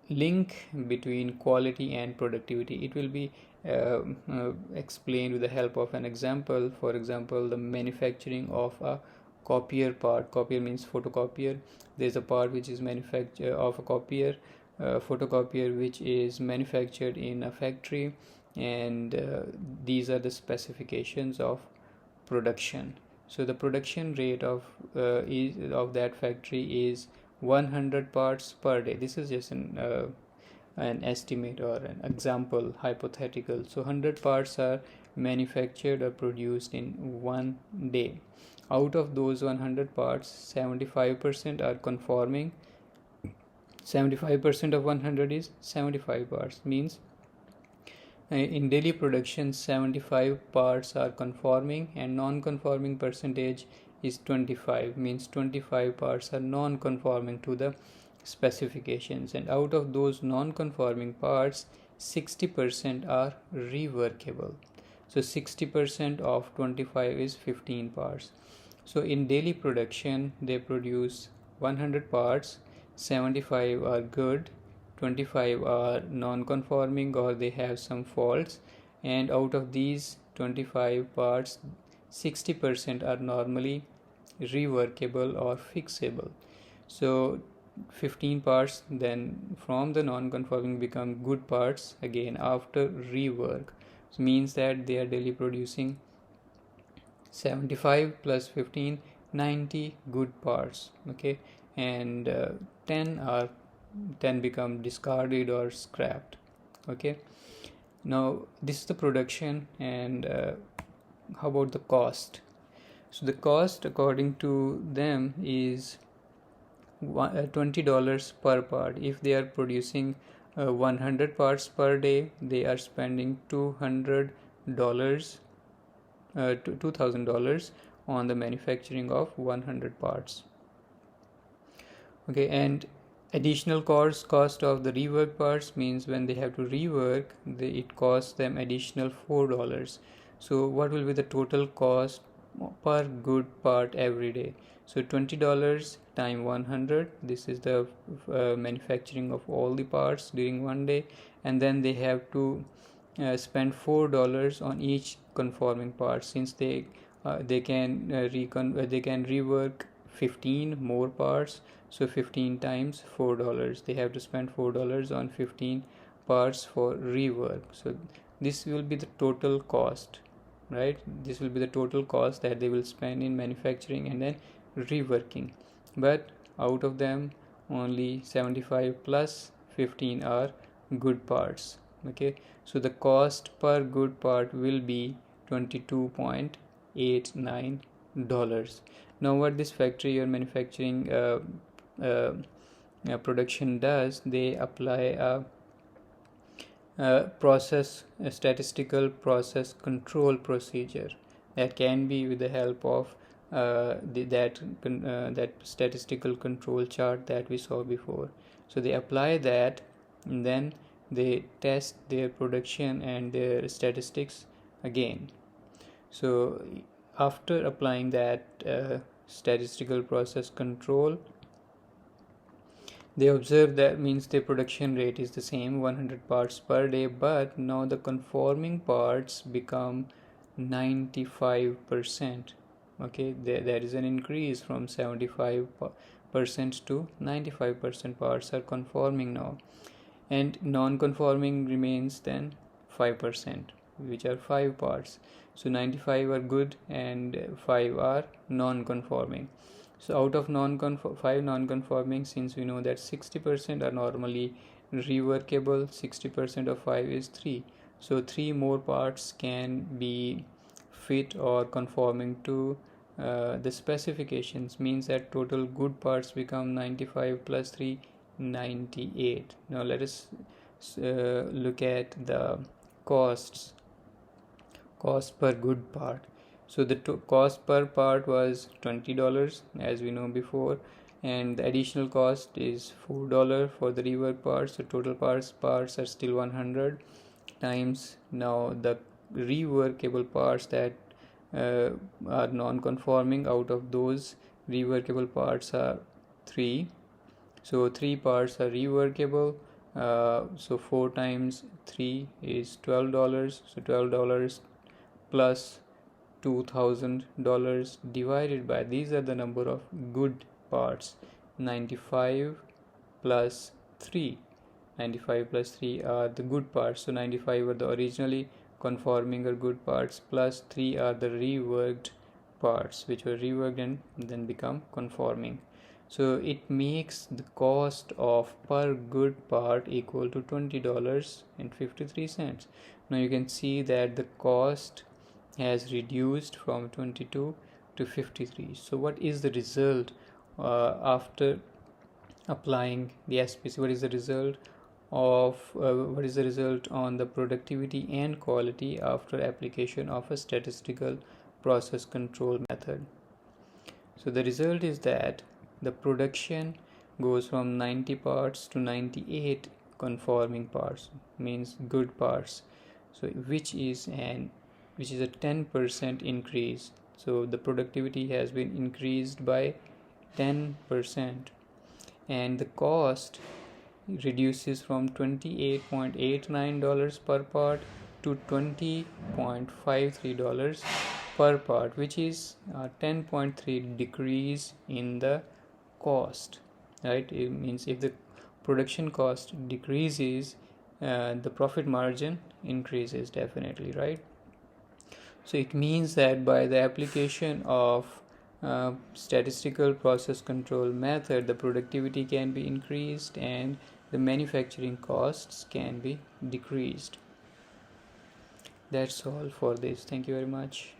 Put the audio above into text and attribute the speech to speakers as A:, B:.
A: link between quality and productivity. It will be explained with the help of an example. For example, the manufacturing of a copier part. Copier means photocopier. There's a part which is manufactured of a copier, photocopier, which is manufactured in a factory, and these are the specifications of production. So the production rate of that factory is 100 parts per day. This is just an estimate or an example, hypothetical. So 100 parts are manufactured or produced in one day. Out of those 100 parts, 75% are conforming. 75% of 100 is 75 parts, means in daily production 75 parts are conforming, and non-conforming percentage is 25, means 25 parts are non-conforming to the specifications. And out of those non-conforming parts, 60% are reworkable. So 60% of 25 is 15 parts. So in daily production they produce 100 parts, 75 are good, 25 are non-conforming or they have some faults, and out of these 25 parts, 60% are normally reworkable or fixable. So 15 parts then from the non-conforming become good parts again after rework. So means that they are daily producing 75 plus 15, 90 good parts. Okay, and 10 become discarded or scrapped. Okay, now this is the production. And how about the cost? So the cost according to them is $20 per part. If they are producing 100 parts per day, they are spending $200 $2,000 on the manufacturing of 100 parts. Okay, and additional cost of the rework parts means when they have to rework, it costs them additional $4. So what will be the total cost per good part every day? So $20 times 100, this is the manufacturing of all the parts during one day, and then they have to spend $4 on each conforming part, since they can rework 15 more parts. So 15 times $4, they have to spend $4 on 15 parts for rework. So this will be the total cost, right? This will be the total cost that they will spend in manufacturing and then reworking. But out of them, only 75 plus 15 are good parts. Okay, so the cost per good part will be $22.89. Now what this factory or manufacturing production does, they apply a statistical process control procedure that can be with the help of that statistical control chart that we saw before. So they apply that, and then they test their production and their statistics again. So after applying that statistical process control, they observe that means the production rate is the same, 100 parts per day, but now the conforming parts become 95%. Okay, there is an increase from 75% to 95% parts are conforming now, and non-conforming remains then 5%, which are 5 parts. So 95 are good and 5 are non-conforming. So out of 5 non-conforming, since we know that 60% are normally reworkable, 60% of 5 is 3. So 3 more parts can be fit or conforming to the specifications, means that total good parts become 95 plus 3, 98. Now let us look at the cost per good part. So the cost per part was $20, as we know before, and the additional cost is $4 for the rework parts. So total parts are still 100 times now the reworkable parts that are non-conforming. Out of those reworkable parts are 3. So 3 parts are reworkable, So 4 times 3 is $12. So $12 plus $2,000 divided by, these are the number of good parts, 95 plus 3. 95 plus 3 are the good parts. So 95 are the originally conforming or good parts, plus 3 are the reworked parts which were reworked and then become conforming. So it makes the cost of per good part equal to $20.53. Now you can see that the cost has reduced from 22 to 53. So what is the result after applying the SPC? What is the result on the productivity and quality after application of a statistical process control method? So the result is that the production goes from 90 parts to 98 conforming parts, means good parts, so which is a 10% increase. So the productivity has been increased by 10%, and the cost reduces from $28.89 per part to $20.53 per part, which is a 10.3 decrease in the cost, right? It means if the production cost decreases, the profit margin increases definitely, right? So it means that by the application of statistical process control method, the productivity can be increased and the manufacturing costs can be decreased. That's all for this. Thank you very much.